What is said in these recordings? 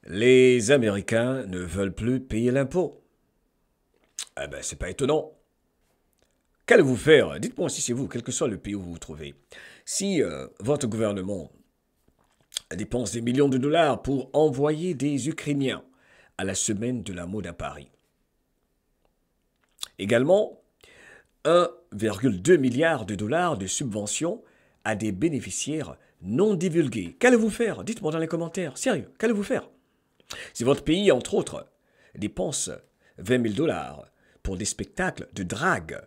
Les Américains ne veulent plus payer l'impôt. Ah ben, c'est pas étonnant. Qu'allez-vous faire? Dites-moi si c'est vous, quel que soit le pays où vous vous trouvez. Si votre gouvernement dépense des millions de dollars pour envoyer des Ukrainiens à la semaine de la mode à Paris. Également, 1,2 milliard de dollars de subventions à des bénéficiaires non divulgués. Qu'allez-vous faire? Dites-moi dans les commentaires. Sérieux, qu'allez-vous faire? Si votre pays, entre autres, dépense 20 000 dollars pour des spectacles de drague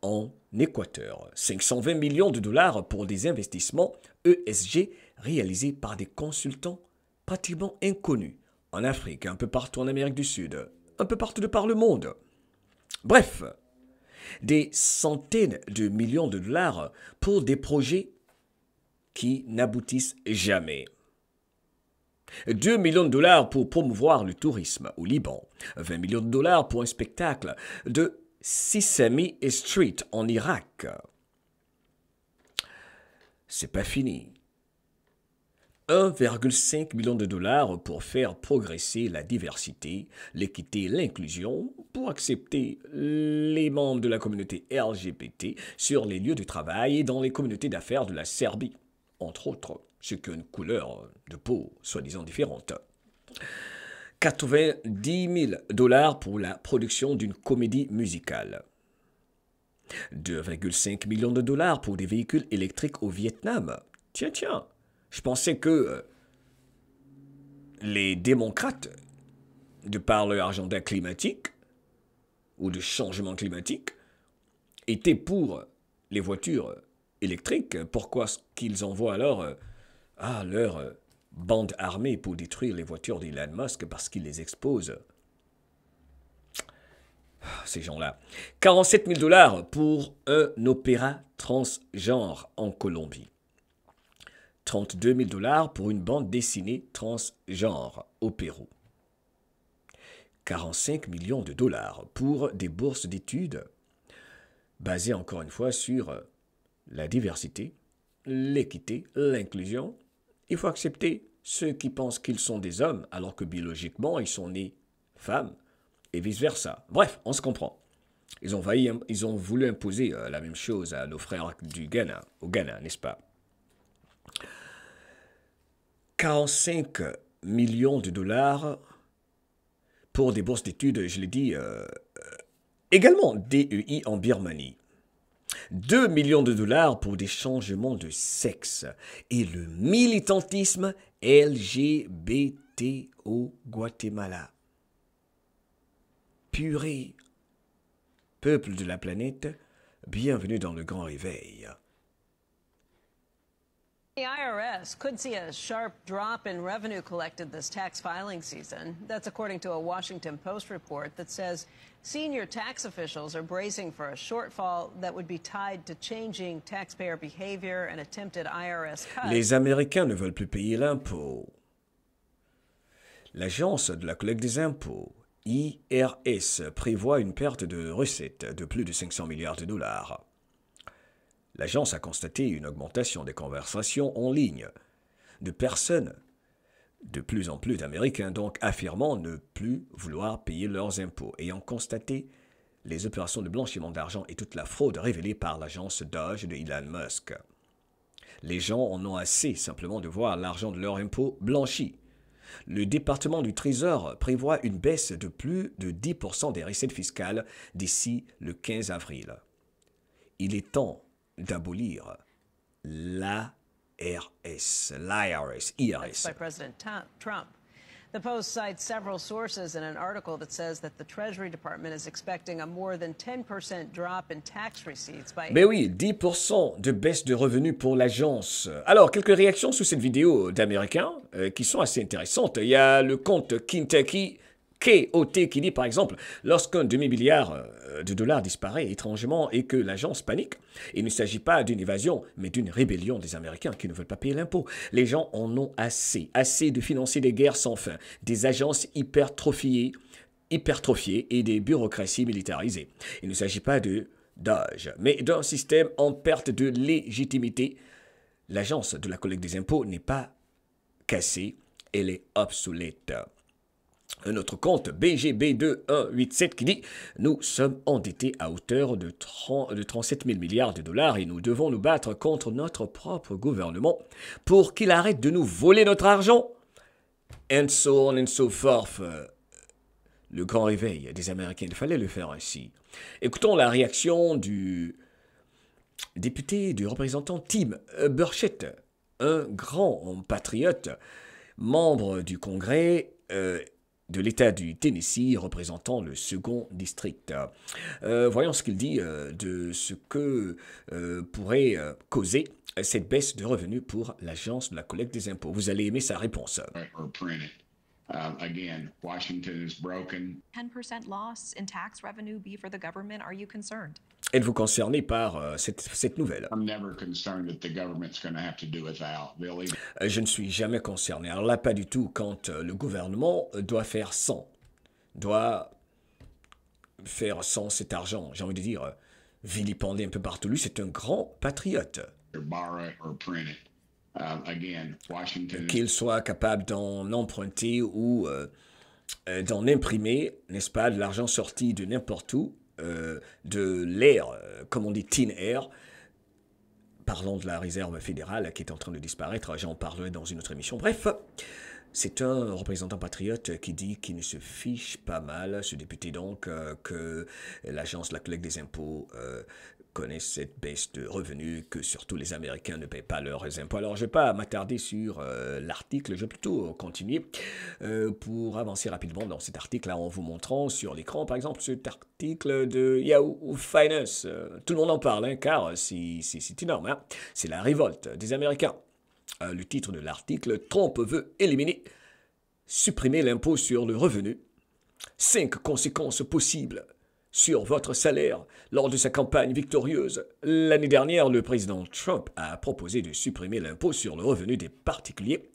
en Équateur, 520 millions de dollars pour des investissements ESG réalisés par des consultants pratiquement inconnus en Afrique, un peu partout en Amérique du Sud, un peu partout de par le monde. Bref, des centaines de millions de dollars pour des projets qui n'aboutissent jamais. 2 millions de dollars pour promouvoir le tourisme au Liban. 20 millions de dollars pour un spectacle de Sesame Street en Irak. C'est pas fini. 1,5 million de dollars pour faire progresser la diversité, l'équité et l'inclusion, pour accepter les membres de la communauté LGBT sur les lieux de travail et dans les communautés d'affaires de la Serbie, entre autres, ce qu'une couleur de peau soi-disant différente. 90 000 dollars pour la production d'une comédie musicale. 2,5 millions de dollars pour des véhicules électriques au Vietnam. Tiens. Je pensais que les démocrates, de par leur agenda climatique ou de changement climatique, étaient pour les voitures électriques. Pourquoi est-ce qu'ils envoient alors leur bande armée pour détruire les voitures d'Elon Musk parce qu'ils les exposent? Ces gens-là. 47 000 dollars pour un opéra transgenre en Colombie. 32 000 dollars pour une bande dessinée transgenre au Pérou. 45 millions de dollars pour des bourses d'études basées encore une fois sur la diversité, l'équité, l'inclusion. Il faut accepter ceux qui pensent qu'ils sont des hommes alors que biologiquement ils sont nés femmes et vice-versa. Bref, on se comprend. Ils ont voulu imposer la même chose à nos frères du Ghana, au Ghana, n'est-ce pas? 45 millions de dollars pour des bourses d'études, je l'ai dit, également DEI en Birmanie. 2 millions de dollars pour des changements de sexe et le militantisme LGBT au Guatemala. Purée, peuple de la planète, bienvenue dans le grand réveil. The IRS could see a sharp drop in revenue collected this tax filing season. That's according to a Washington Post report that says senior tax officials are bracing for a shortfall that would be tied to changing taxpayer behavior and attempted IRS cuts. Les Américains ne veulent plus payer l'impôt. L'Agence de la collecte des impôts, IRS, prévoit une perte de recettes de plus de 500 milliards de dollars. L'agence a constaté une augmentation des conversations en ligne de personnes, de plus en plus d'Américains donc, affirmant ne plus vouloir payer leurs impôts, ayant constaté les opérations de blanchiment d'argent et toute la fraude révélée par l'agence Doge de Elon Musk. Les gens en ont assez simplement de voir l'argent de leurs impôts blanchi. Le département du Trésor prévoit une baisse de plus de 10% des recettes fiscales d'ici le 15 avril. Il est temps d'abolir l'IRS. By President Trump. The Post cites several sources in an article that says that the Treasury Department is expecting a more than 10% drop in tax receipts by... Mais oui, 10% de baisse de revenus pour l'agence. Alors, quelques réactions sous cette vidéo d'Américains qui sont assez intéressantes. Il y a le compte Kentucky KOT qui dit par exemple, lorsqu'un demi-milliard de dollars disparaît étrangement et que l'agence panique, il ne s'agit pas d'une évasion, mais d'une rébellion des Américains qui ne veulent pas payer l'impôt. Les gens en ont assez de financer des guerres sans fin, des agences hypertrophiées et des bureaucraties militarisées. Il ne s'agit pas de Doge, mais d'un système en perte de légitimité. L'agence de la collecte des impôts n'est pas cassée, elle est obsolète. un autre compte BGB2187 qui dit « Nous sommes endettés à hauteur de 37 000 milliards de dollars et nous devons nous battre contre notre propre gouvernement pour qu'il arrête de nous voler notre argent. » And so on and so forth. Le grand réveil des Américains, il fallait le faire ainsi. Écoutons la réaction du député, du représentant Tim Burchett, un grand patriote, membre du Congrès de l'État du Tennessee, représentant le second district. Voyons ce qu'il dit de ce que pourrait causer cette baisse de revenus pour l'Agence de la collecte des impôts. Vous allez aimer sa réponse. Again, Washington is broken. 10% loss in tax revenue be for the government? Are you concerned? Êtes-vous concerné par cette nouvelle? I'm never concerned that the government's going to have to do without. Je ne suis jamais concerné. Alors là, pas du tout quand le gouvernement doit faire cet argent. J'ai envie de dire, vilipendé un peu partout. Lui, c'est un grand patriote. Qu'il soit capable d'en emprunter ou d'en imprimer, n'est-ce pas, de l'argent sorti de n'importe où, de l'air, comme on dit, tin air. Parlons de la réserve fédérale qui est en train de disparaître, j'en parlerai dans une autre émission. Bref, c'est un représentant patriote qui dit qu'il ne se fiche pas mal, ce député donc, que l'Agence de la collecte des impôts connaissent cette baisse de revenus, que surtout les Américains ne paient pas leurs impôts. Alors, je ne vais pas m'attarder sur l'article, je vais plutôt continuer pour avancer rapidement dans cet article-là en vous montrant sur l'écran, par exemple, cet article de Yahoo Finance. Tout le monde en parle, hein, car c'est énorme. Hein. C'est la révolte des Américains. Le titre de l'article, Trump veut supprimer l'impôt sur le revenu. 5 conséquences possibles sur votre salaire. Lors de sa campagne victorieuse, l'année dernière, le président Trump a proposé de supprimer l'impôt sur le revenu des particuliers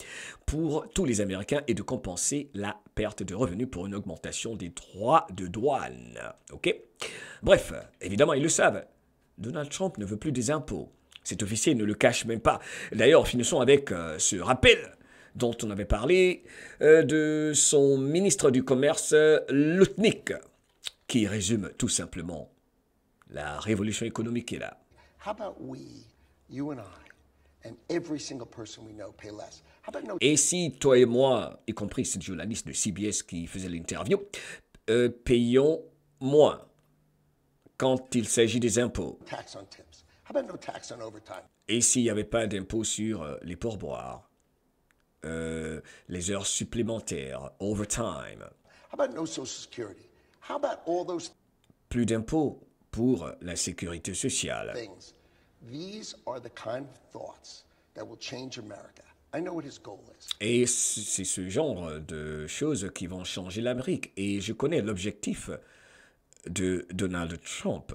pour tous les Américains et de compenser la perte de revenus pour une augmentation des droits de douane. Ok? Bref, évidemment, ils le savent. Donald Trump ne veut plus des impôts. Cet officier ne le cache même pas. D'ailleurs, finissons avec ce rappel dont on avait parlé de son ministre du Commerce, Lutnick, qui résume tout simplement la révolution économique qui est là. Et si toi et moi, y compris cette journaliste de CBS qui faisait l'interview, payons moins quand il s'agit des impôts? Et s'il n'y avait pas d'impôt sur les pourboires, les heures supplémentaires, overtime? Plus d'impôts pour la sécurité sociale. Et c'est ce genre de choses qui vont changer l'Amérique. Et je connais l'objectif de Donald Trump.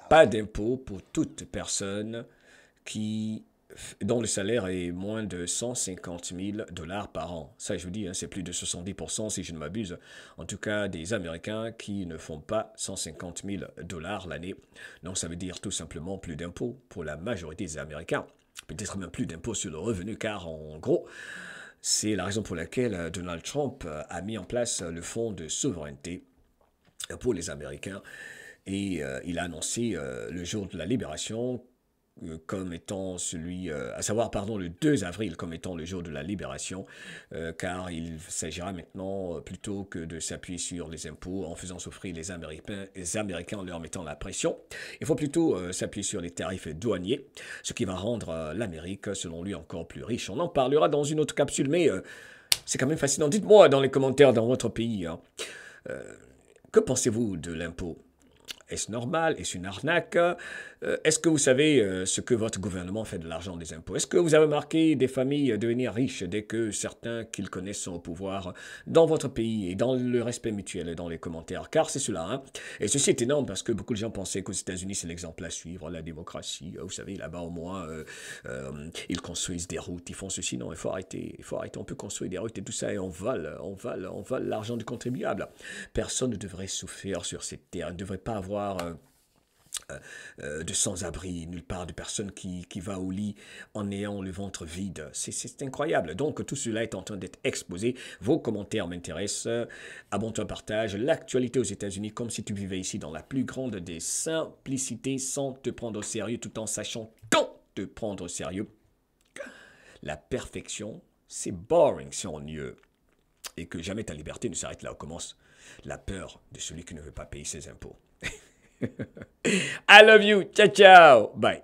Pas d'impôt pour toute personne dont le salaire est moins de 150 000 $ par an. Ça, je vous dis, hein, c'est plus de 70% si je ne m'abuse. En tout cas, des Américains qui ne font pas 150 000 $ l'année. Donc, ça veut dire tout simplement plus d'impôts pour la majorité des Américains. Peut-être même plus d'impôts sur le revenu, car en gros, c'est la raison pour laquelle Donald Trump a mis en place le fonds de souveraineté pour les Américains. Et il a annoncé le jour de la libération comme étant le 2 avril comme étant le jour de la libération, car il s'agira maintenant, plutôt que de s'appuyer sur les impôts en faisant souffrir les Américains en leur mettant la pression, il faut plutôt s'appuyer sur les tarifs douaniers, ce qui va rendre l'Amérique, selon lui, encore plus riche. On en parlera dans une autre capsule, mais c'est quand même fascinant. Dites-moi dans les commentaires dans votre pays, hein, que pensez-vous de l'impôt? Est-ce normal? Est-ce une arnaque? Est-ce que vous savez ce que votre gouvernement fait de l'argent des impôts? Est-ce que vous avez remarqué des familles devenir riches dès que certains qu'ils connaissent sont au pouvoir dans votre pays? Et dans le respect mutuel dans les commentaires, car c'est cela. Hein? Et ceci est énorme parce que beaucoup de gens pensaient qu'aux États-Unis c'est l'exemple à suivre, la démocratie. Vous savez, là-bas au moins, ils construisent des routes, ils font ceci. Non, il faut arrêter. On peut construire des routes et tout ça et on vole l'argent du contribuable. Personne ne devrait souffrir sur cette terre, ne devrait pas avoir de sans-abri, nulle part de personne qui va au lit en ayant le ventre vide. C'est incroyable. Donc, tout cela est en train d'être exposé. Vos commentaires m'intéressent. Abonne-toi, partage l'actualité aux États-Unis comme si tu vivais ici dans la plus grande des simplicités sans te prendre au sérieux tout en sachant quand te prendre au sérieux. La perfection, c'est boring si on y et que jamais ta liberté ne s'arrête là où commence la peur de celui qui ne veut pas payer ses impôts. I love you. Ciao, ciao. Bye.